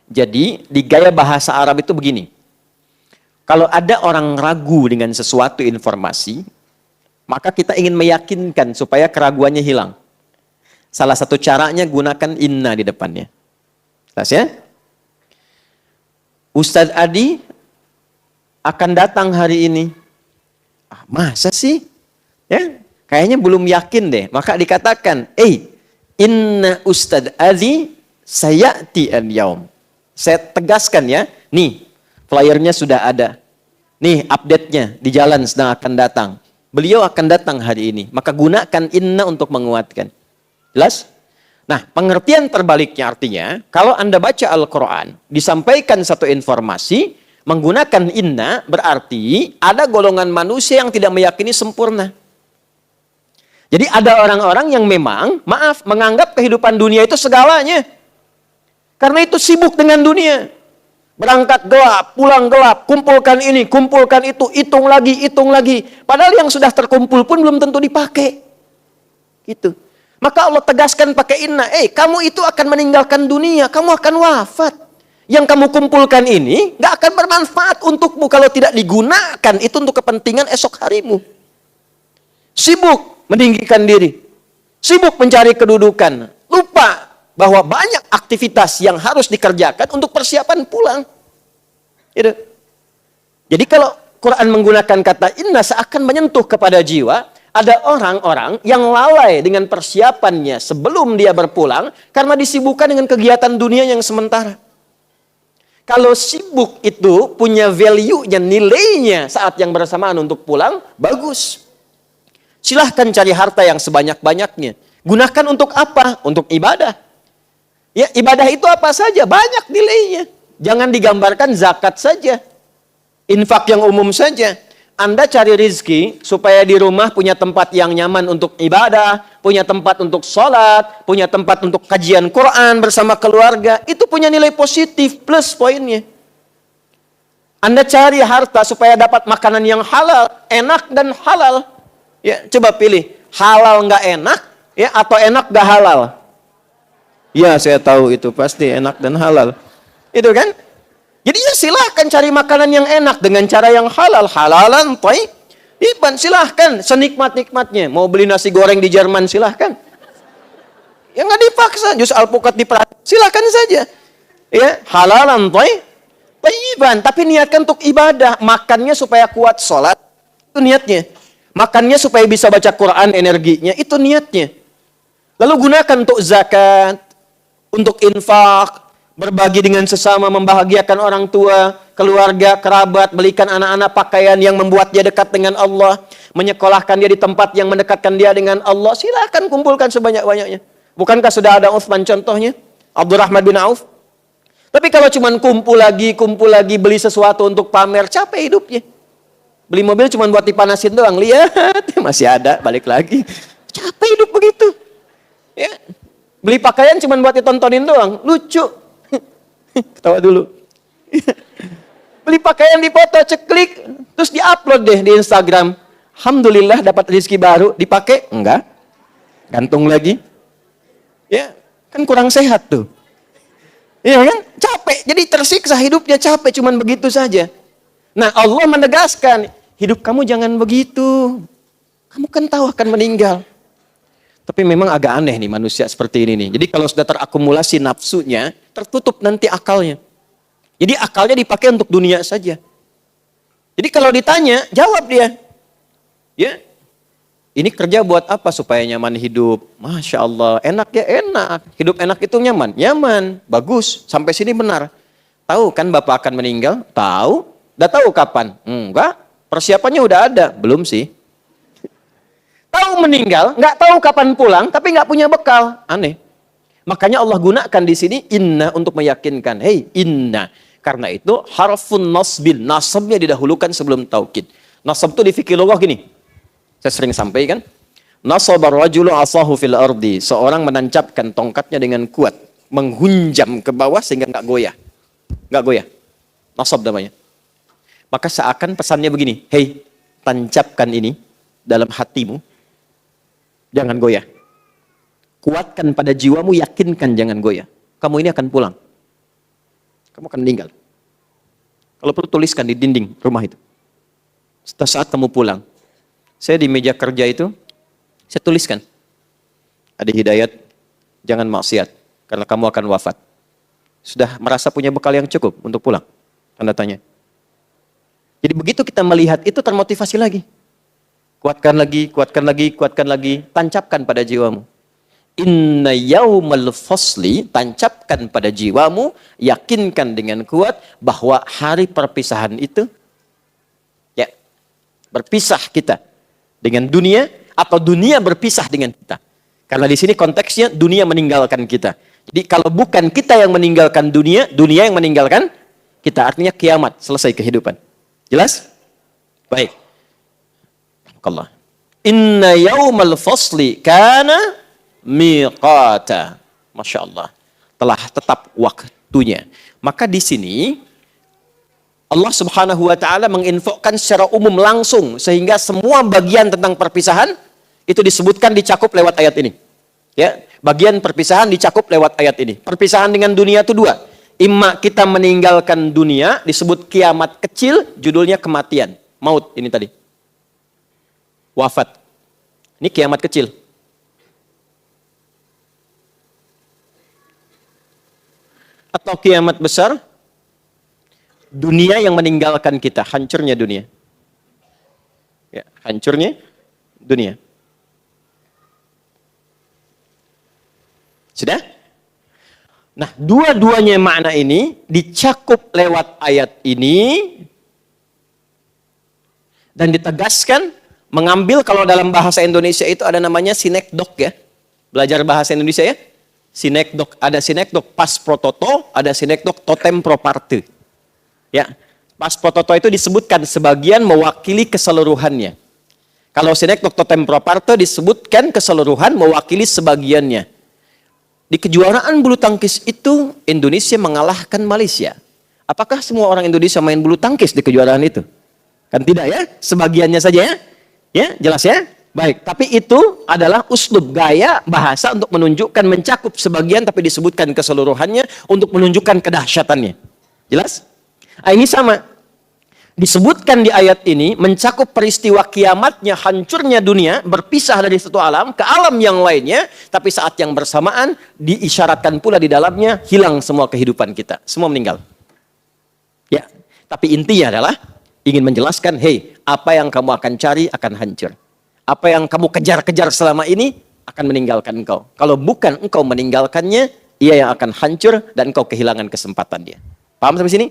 Jadi di gaya bahasa Arab itu begini. Kalau ada orang ragu dengan sesuatu informasi, maka kita ingin meyakinkan supaya keraguannya hilang. Salah satu caranya gunakan inna di depannya. Jelas ya? Ustadz Adi akan datang hari ini. Ah, masa sih? Ya, kayaknya belum yakin deh. Maka dikatakan, inna Ustadz Adi sayati al-yaum. Saya tegaskan ya, nih flyernya sudah ada. Nih update-nya di jalan sedang akan datang. Beliau akan datang hari ini. Maka gunakan inna untuk menguatkan. Jelas? Nah, pengertian terbaliknya artinya, kalau Anda baca Al-Quran, disampaikan satu informasi, menggunakan inna berarti ada golongan manusia yang tidak meyakini sempurna. Jadi ada orang-orang yang memang, menganggap kehidupan dunia itu segalanya. Karena itu sibuk dengan dunia. Berangkat gelap, pulang gelap, kumpulkan ini, kumpulkan itu, hitung lagi. Padahal yang sudah terkumpul pun belum tentu dipakai. Gitu. Maka Allah tegaskan pakai inna, kamu itu akan meninggalkan dunia, kamu akan wafat. Yang kamu kumpulkan ini gak akan bermanfaat untukmu kalau tidak digunakan itu untuk kepentingan esok harimu. Sibuk meninggikan diri, sibuk mencari kedudukan, lupa bahwa banyak aktivitas yang harus dikerjakan untuk persiapan pulang. Gitu. Jadi kalau Quran menggunakan kata inna seakan menyentuh kepada jiwa, ada orang-orang yang lalai dengan persiapannya sebelum dia berpulang karena disibukkan dengan kegiatan dunia yang sementara. Kalau sibuk itu punya value-nya, nilainya saat yang bersamaan untuk pulang, bagus. Silahkan cari harta yang sebanyak-banyaknya. Gunakan untuk apa? Untuk ibadah. Ya, ibadah itu apa saja? Banyak nilainya. Jangan digambarkan zakat saja. Infak yang umum saja. Anda cari rizki supaya di rumah punya tempat yang nyaman untuk ibadah, punya tempat untuk sholat, punya tempat untuk kajian Quran bersama keluarga. Itu punya nilai positif, plus poinnya. Anda cari harta supaya dapat makanan yang halal, enak dan halal. Ya, coba pilih. Halal nggak enak, ya, atau enak nggak halal? Ya, saya tahu itu pasti enak dan halal. Itu kan? Jadi ya silahkan cari makanan yang enak dengan cara yang halal. Halalan, thayyiban, silahkan. Senikmat-nikmatnya. Mau beli nasi goreng di Jerman, silahkan. Ya nggak dipaksa. Jus alpukat diperhatikan, silahkan saja. Ya, halalan, thayyiban. Tapi niatkan untuk ibadah. Makannya supaya kuat sholat. Itu niatnya. Makannya supaya bisa baca Quran energinya. Itu niatnya. Lalu gunakan untuk zakat. Untuk infak, berbagi dengan sesama, membahagiakan orang tua, keluarga, kerabat, belikan anak-anak pakaian yang membuat dia dekat dengan Allah, menyekolahkan dia di tempat yang mendekatkan dia dengan Allah, silakan kumpulkan sebanyak-banyaknya. Bukankah sudah ada Utsman contohnya? Abdurrahman bin Auf. Tapi kalau cuma kumpul lagi, beli sesuatu untuk pamer, capek hidupnya. Beli mobil cuma buat dipanasin doang, lihat, masih ada, balik lagi. Capek hidup begitu. Ya. Beli pakaian cuma buat ditontonin doang. Lucu. Ketawa dulu. Beli pakaian dipoto, ceklik. Terus diupload deh di Instagram. Alhamdulillah dapat rezeki baru. Dipakai? Enggak. Gantung lagi. Ya, kan kurang sehat tuh. Iya kan? Capek. Jadi tersiksa hidupnya, capek. Cuman begitu saja. Nah, Allah menegaskan. Hidup kamu jangan begitu. Kamu kan tahu akan meninggal. Tapi memang agak aneh nih manusia seperti ini nih. Jadi kalau sudah terakumulasi nafsunya, tertutup nanti akalnya. Jadi akalnya dipakai untuk dunia saja. Jadi kalau ditanya, jawab dia. Ya, ini kerja buat apa supaya nyaman hidup? Masya Allah, enak ya enak. Hidup enak itu nyaman? Nyaman, bagus. Sampai sini benar. Tahu kan Bapak akan meninggal? Tahu. Udah tahu kapan? Enggak. Persiapannya udah ada? Belum sih. Tahu meninggal, nggak tahu kapan pulang, tapi nggak punya bekal. Aneh. Makanya Allah gunakan di sini inna untuk meyakinkan. Hei, inna. Karena itu harfun nasbin. Nasabnya didahulukan sebelum taukid. Nasab itu di fikih lugah gini. Saya sering sampaikan. Nasabar rajulu asahu fil ardi. Seorang menancapkan tongkatnya dengan kuat. Menghunjam ke bawah sehingga nggak goyah. Nggak goyah. Nasab namanya. Maka seakan pesannya begini. Hei, tancapkan ini dalam hatimu. Jangan goyah. Kuatkan pada jiwamu, yakinkan jangan goyah. Kamu ini akan pulang. Kamu akan meninggal. Kalau perlu tuliskan di dinding rumah itu. Setelah saat kamu pulang, saya di meja kerja itu, saya tuliskan. Ada hidayat, jangan maksiat, karena kamu akan wafat. Sudah merasa punya bekal yang cukup untuk pulang? Tanda tanya. Jadi begitu kita melihat itu termotivasi lagi. Kuatkan lagi, kuatkan lagi, kuatkan lagi. Tancapkan pada jiwamu. Inna yaumal fasli, tancapkan pada jiwamu, yakinkan dengan kuat bahwa hari perpisahan itu, ya, berpisah kita dengan dunia atau dunia berpisah dengan kita. Karena di sini konteksnya dunia meninggalkan kita. Jadi kalau bukan kita yang meninggalkan dunia, dunia yang meninggalkan kita. Artinya kiamat, selesai kehidupan. Jelas? Baik. Allah. Inna yaumal fasli kana miqata. Masya Allah. Telah tetap waktunya. Maka di sini Allah Subhanahu wa taala menginfokan secara umum langsung sehingga semua bagian tentang perpisahan itu disebutkan dicakup lewat ayat ini. Ya, bagian perpisahan dicakup lewat ayat ini. Perpisahan dengan dunia itu dua. Imma kita meninggalkan dunia disebut kiamat kecil, judulnya kematian, maut ini tadi. Wafat. Ini kiamat kecil. Atau kiamat besar, dunia yang meninggalkan kita, hancurnya dunia. Ya, hancurnya dunia. Sudah? Nah, dua-duanya makna ini dicakup lewat ayat ini dan ditegaskan, mengambil kalau dalam bahasa Indonesia itu ada namanya sinekdok ya. Belajar bahasa Indonesia ya. Sinekdok, ada sinekdok pas prototo, ada sinekdok totem pro parte. Ya, pas prototo itu disebutkan sebagian mewakili keseluruhannya. Kalau sinekdok totem pro parte disebutkan keseluruhan mewakili sebagiannya. Di kejuaraan bulu tangkis itu Indonesia mengalahkan Malaysia. Apakah semua orang Indonesia main bulu tangkis di kejuaraan itu? Kan tidak ya, sebagiannya saja ya. Ya, jelas ya? Baik, tapi itu adalah uslub gaya bahasa untuk menunjukkan mencakup sebagian tapi disebutkan keseluruhannya untuk menunjukkan kedahsyatannya. Jelas? Nah, ini sama. Disebutkan di ayat ini mencakup peristiwa kiamatnya, hancurnya dunia, berpisah dari satu alam ke alam yang lainnya, tapi saat yang bersamaan diisyaratkan pula di dalamnya hilang semua kehidupan kita, semua meninggal. Ya, tapi intinya adalah ingin menjelaskan, hey, apa yang kamu akan cari akan hancur. Apa yang kamu kejar-kejar selama ini akan meninggalkan engkau. Kalau bukan engkau meninggalkannya, ia yang akan hancur dan engkau kehilangan kesempatan dia. Paham sampai sini?